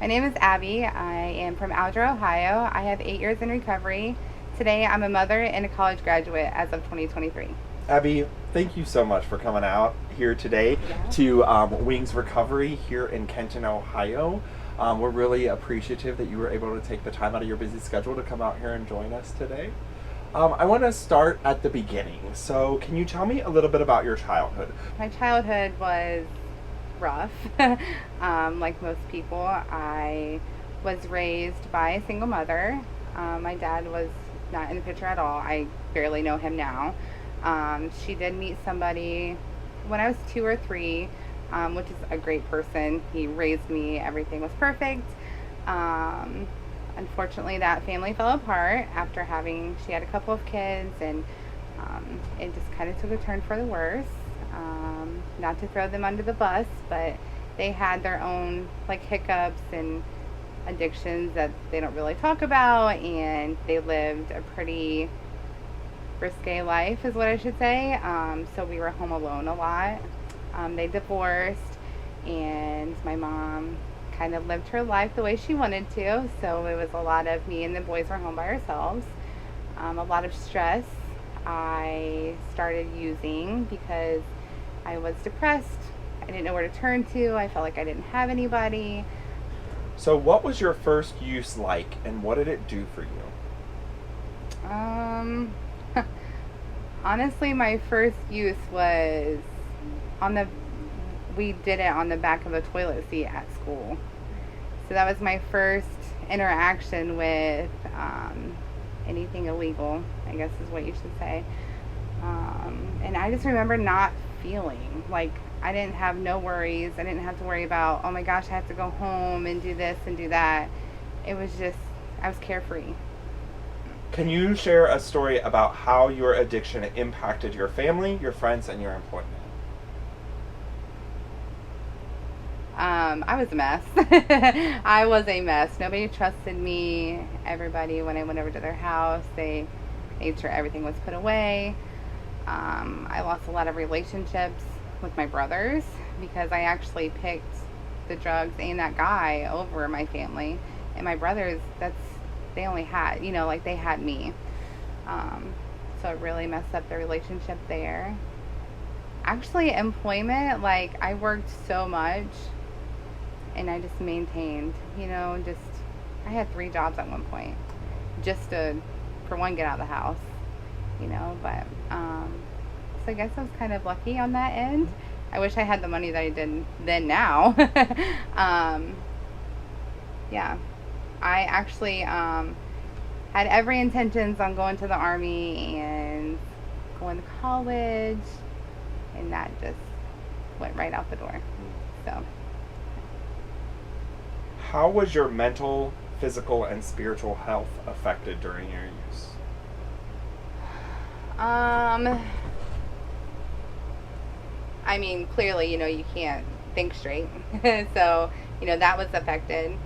name is Abby. I am from Alger, Ohio. I have 8 years in recovery. Today, I'm a mother and a college graduate as of 2023. Abby, thank you so much for coming out here today Yeah. to Wings Recovery here in Kenton, Ohio. We're really appreciative that you were able to take the time out of your busy schedule to come out here and join us today. I want to start at the beginning. So, can you tell me a little bit about your childhood? My childhood was rough. Like most people, I was raised by a single mother. My dad was not in the picture at all. I barely know him now. She did meet somebody when I was 2 or 3, which is a great person. He raised me, everything was perfect. Unfortunately, that family fell apart after she had a couple of kids, and it just kind of took a turn for the worse. Not to throw them under the bus, but they had their own like hiccups and addictions that they don't really talk about, and they lived a pretty risque life is what I should say. So we were home alone a lot. They divorced, and my mom kind of lived her life the way she wanted to, so it was a lot of me and the boys were home by ourselves. A lot of stress. I started using because I was depressed. I didn't know where to turn to. I felt like I didn't have anybody. So, what was your first use like, and what did it do for you? Honestly, my first use was we did it on the back of a toilet seat at school. So that was my first interaction with anything illegal, I guess is what you should say. And I just remember not feeling like I didn't have no worries. I didn't have to worry about, oh my gosh, I have to go home and do this and do that. It was just, I was carefree. Can you share a story about how your addiction impacted your family, your friends, and your employment? I was a mess. I was a mess. Nobody trusted me. Everybody, when I went over to their house, they made sure everything was put away. I lost a lot of relationships with my brothers because I actually picked the drugs and that guy over my family. And my brothers, they only had, like they had me. So it really messed up the relationship there. Actually, employment, like I worked so much and I just maintained, I had 3 jobs at one point just to, for one, get out of the house, but, so I guess I was kind of lucky on that end. I wish I had the money that I did then now. Yeah, I actually, had every intentions on going to the Army and going to college, and that just went right out the door. So, How was your mental, physical, and spiritual health affected during your use? I mean, clearly, you can't think straight. So, that was affected.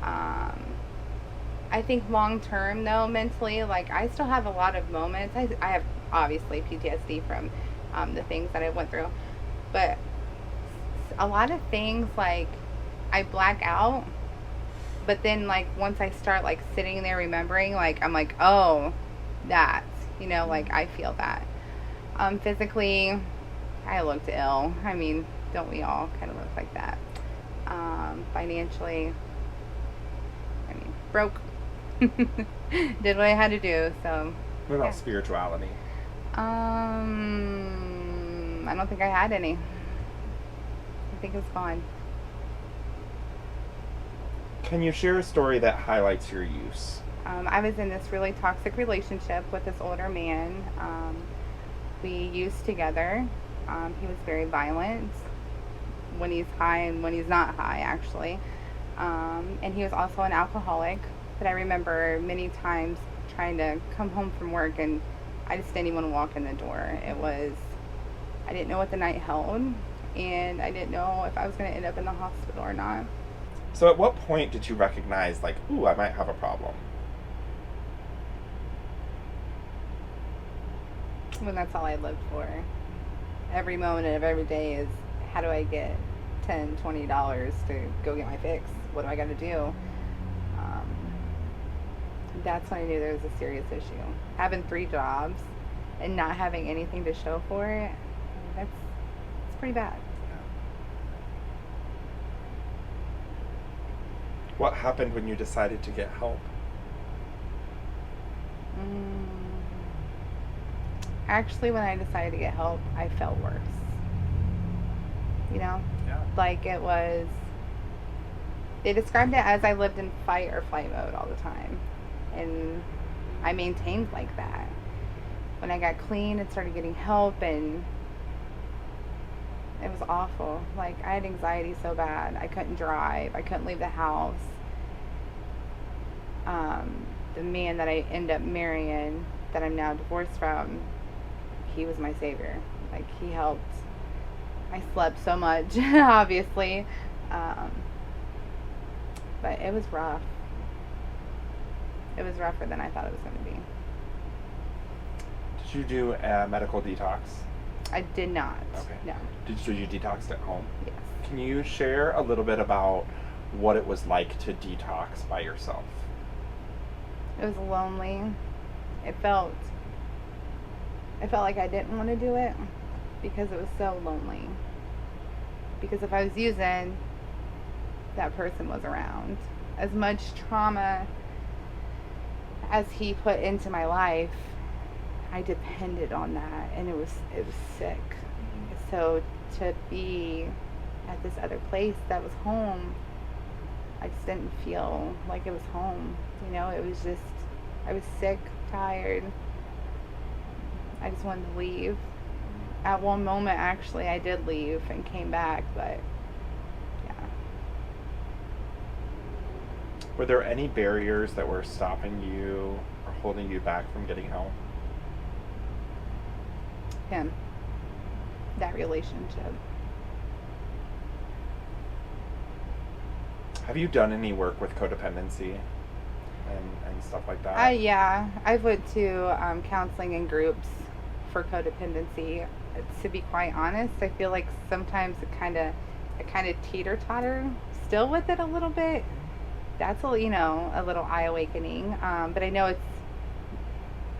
I think long term, though, mentally, like, I still have a lot of moments. I have, obviously, PTSD from the things that I went through. But a lot of things, like, I black out. But then, like, once I start, like, sitting there remembering, like, I'm like, oh, that, like, I feel that. Physically, I looked ill. I mean, don't we all kind of look like that? Financially, I mean, broke. Did what I had to do, so. What about Yeah. spirituality? I don't think I had any. I think it's gone. Can you share a story that highlights your use? I was in this really toxic relationship with this older man. We used together. He was very violent when he's high and when he's not high, actually. And he was also an alcoholic. But I remember many times trying to come home from work, and I just didn't even want to walk in the door. I didn't know what the night held, and I didn't know if I was going to end up in the hospital or not. So at what point did you recognize, like, ooh, I might have a problem? When that's all I lived for. Every moment of every day is, how do I get $10, $20 to go get my fix? what do I got to do? Um, that's when I knew there was a serious issue. Having 3 jobs and not having anything to show for it, it's pretty bad. What happened when you decided to get help? Actually, when I decided to get help, I felt worse. You know? Yeah. Like it was, they described it as I lived in fight or flight mode all the time. And I maintained like that. When I got clean and started getting help, and it was awful. Like, I had anxiety so bad. I couldn't drive. I couldn't leave the house. The man that I ended up marrying, that I'm now divorced from, he was my savior. Like, he helped. I slept so much, obviously. But it was rough. It was rougher than I thought it was going to be. Did you do a medical detox? I did not. Okay. No. Did you detox at home? Yes. Can you share a little bit about what it was like to detox by yourself? It was lonely. It felt like I didn't want to do it because it was so lonely. Because if I was using, that person was around. As much trauma as he put into my life, I depended on that, and it was sick. So to be at this other place that was home, I just didn't feel like it was home. You know, it was just, I was sick, tired. I just wanted to leave. At one moment, actually, I did leave and came back, but yeah. Were there any barriers that were stopping you or holding you back from getting help? Him. That relationship. Have you done any work with codependency and stuff like that? Yeah, I've went to counseling and groups for codependency. To be quite honest, I feel like sometimes I kind of teeter-totter still with it a little bit. That's a little eye awakening. But I know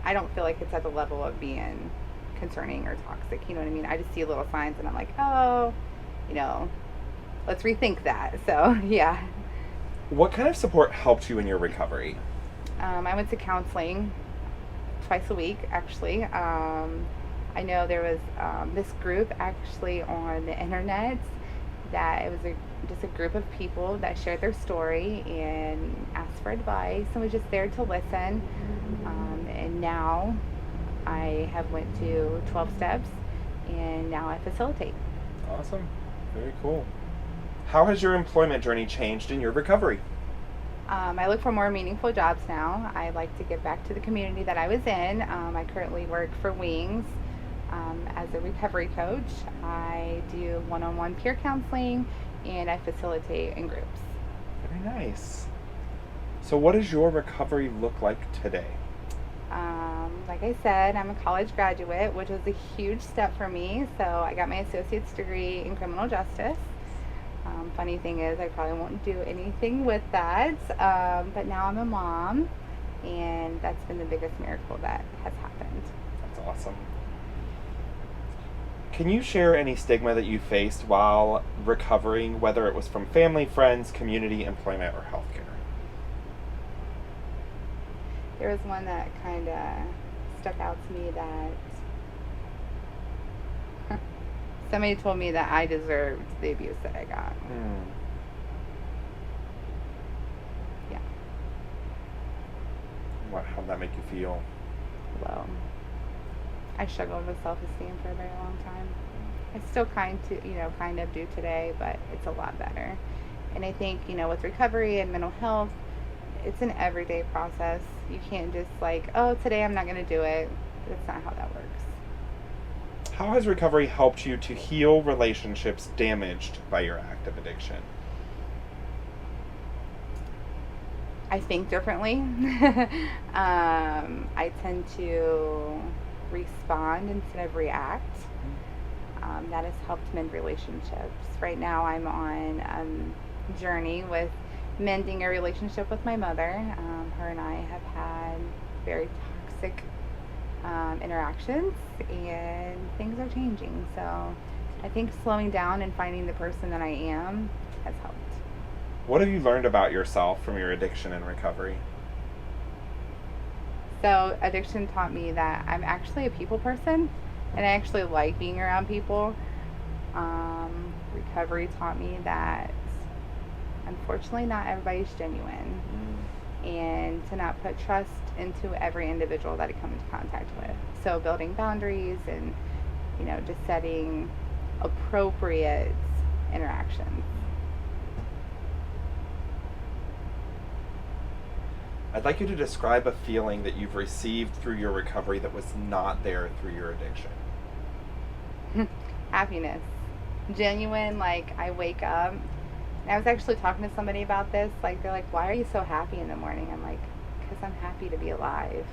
I don't feel like it's at the level of being concerning or toxic. You know what I mean? I just see little signs and I'm like, oh, let's rethink that. So yeah. What kind of support helped you in your recovery? I went to counseling twice a week, actually. I know there was this group actually on the internet that it was just a group of people that shared their story and asked for advice and was just there to listen. And now I have went to 12 steps and now I facilitate. Awesome. Very cool. How has your employment journey changed in your recovery? I look for more meaningful jobs now. I like to give back to the community that I was in. I currently work for Wings as a recovery coach. I do one-on-one peer counseling and I facilitate in groups. Very nice. So what does your recovery look like today? Like I said, I'm a college graduate, which was a huge step for me. So I got my associate's degree in criminal justice. Funny thing is, I probably won't do anything with that, but now I'm a mom, and that's been the biggest miracle that has happened. That's awesome. Can you share any stigma that you faced while recovering, whether it was from family, friends, community, employment, or healthcare? There was one that kind of stuck out to me that somebody told me that I deserved the abuse that I got. Yeah. How'd that make you feel? Low. I struggled with self-esteem for a very long time. I still kind of do today, but it's a lot better. And I think, with recovery and mental health, it's an everyday process. You can't just today I'm not going to do it. That's not how that works. How has recovery helped you to heal relationships damaged by your active addiction? I think differently. I tend to respond instead of react. That has helped mend relationships. Right now I'm on a journey with mending a relationship with my mother. Her and I have had very toxic interactions, and things are changing. So I think slowing down and finding the person that I am has helped. What have you learned about yourself from your addiction and recovery? So addiction taught me that I'm actually a people person, and I actually like being around people. Recovery taught me that unfortunately not everybody's genuine, and to not put trust into every individual that I come into contact with. So building boundaries and, just setting appropriate interactions. I'd like you to describe a feeling that you've received through your recovery that was not there through your addiction. Happiness. Genuine, like I wake up. And I was actually talking to somebody about this. Like, they're like, why are you so happy in the morning? I'm like, because I'm happy to be alive.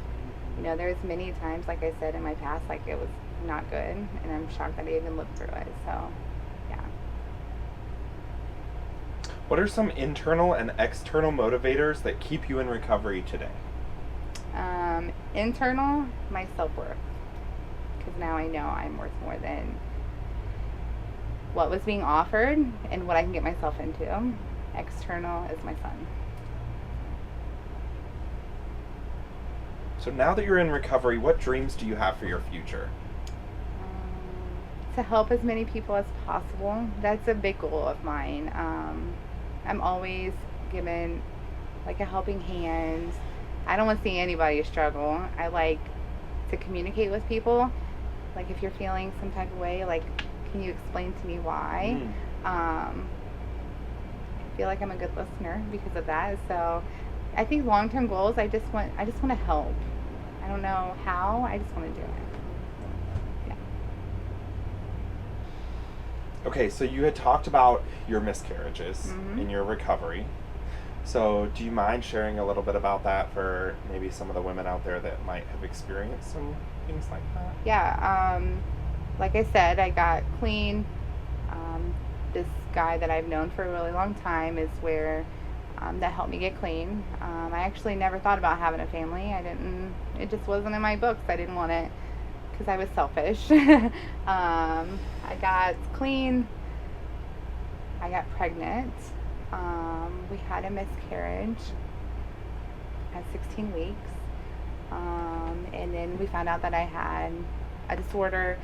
There's many times, like I said, in my past, like it was not good. And I'm shocked that I even lived through it. So, yeah. What are some internal and external motivators that keep you in recovery today? Internal, my self-worth. Because now I know I'm worth more than what was being offered and what I can get myself into. External is my son. So now that you're in recovery, what dreams do you have for your future? To help as many people as possible. That's a big goal of mine. I'm always given like a helping hand. I don't want to see anybody struggle. I like to communicate with people. Like if you're feeling some type of way, like, can you explain to me why? I feel like I'm a good listener because of that. So I think long-term goals, I just want to help. I don't know how, I just want to do it. Yeah. Okay, so you had talked about your miscarriages in your recovery. So do you mind sharing a little bit about that for maybe some of the women out there that might have experienced some things like that? Yeah, like I said, I got clean. This guy that I've known for a really long time is where that helped me get clean. I actually never thought about having a family. It just wasn't in my books. I didn't want it because I was selfish. I got clean. I got pregnant. We had a miscarriage at 16 weeks. And then we found out that I had a disorder,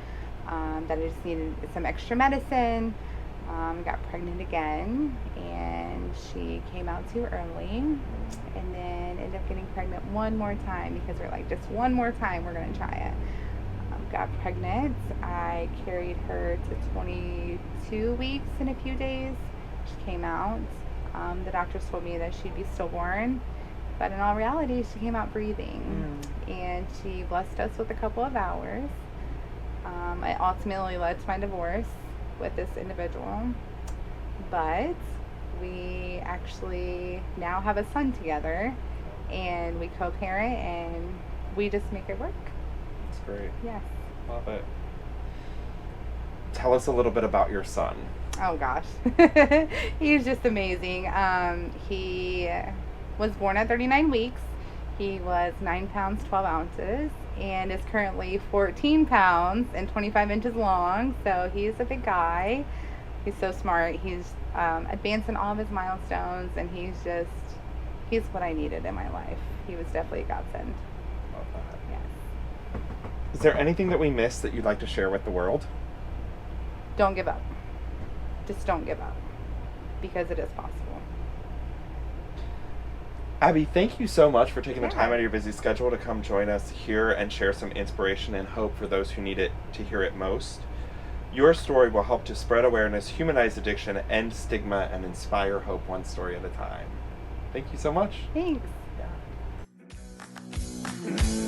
that I just needed some extra medicine. Got pregnant again, and she came out too early, and then ended up getting pregnant one more time because we're like, just one more time, we're going to try it. Got pregnant. I carried her to 22 weeks in a few days. She came out. The doctors told me that she'd be stillborn, but in all reality, she came out breathing, and she blessed us with a couple of hours. It ultimately led to my divorce with this individual, but we actually now have a son together, and we co-parent, and we just make it work. That's great. Yes. Love it. Tell us a little bit about your son. Oh gosh. He's just amazing. He was born at 39 weeks. He was 9 pounds 12 ounces and is currently 14 pounds and 25 inches long. So he's a big guy. He's so smart. He's advancing all of his milestones, and he's what I needed in my life. He was definitely a godsend. Love that. Yes. Is there anything that we missed that you'd like to share with the world? Don't give up. Just don't give up, because it is possible. Abby, thank you so much for taking the time out of your busy schedule to come join us here and share some inspiration and hope for those who need it to hear it most. Your story will help to spread awareness, humanize addiction, end stigma, and inspire hope one story at a time. Thank you so much. Thanks. Yeah.